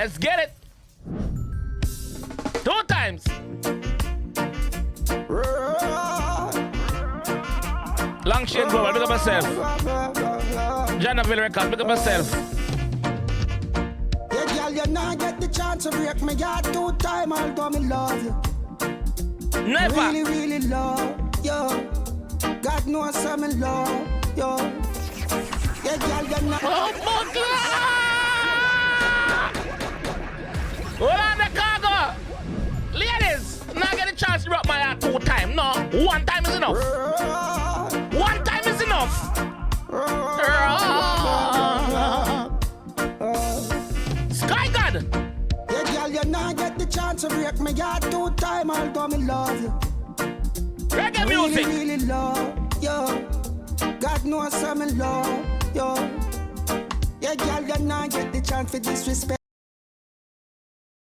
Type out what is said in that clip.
Let's get it. 2 times. Long shade global, pick up yourself. Janaville Records, pick up yourself. Yeah, girl, you not get the chance to break my heart 2 times, although me love you. Never. Really, really love you. God knows I'm in love you. Yeah, girl, you not. Oh, my God! Hold on the Khago. Ladies, not get a chance to rock my heart 2 times. No, 1 time is enough. 1 time is enough. Sky God. Yeah, girl, you not get the chance to break my heart 2 times, although me love you. Reggae music. Really, really love you. God knows I'm in love you. Yeah, girl, you not get the chance for disrespect.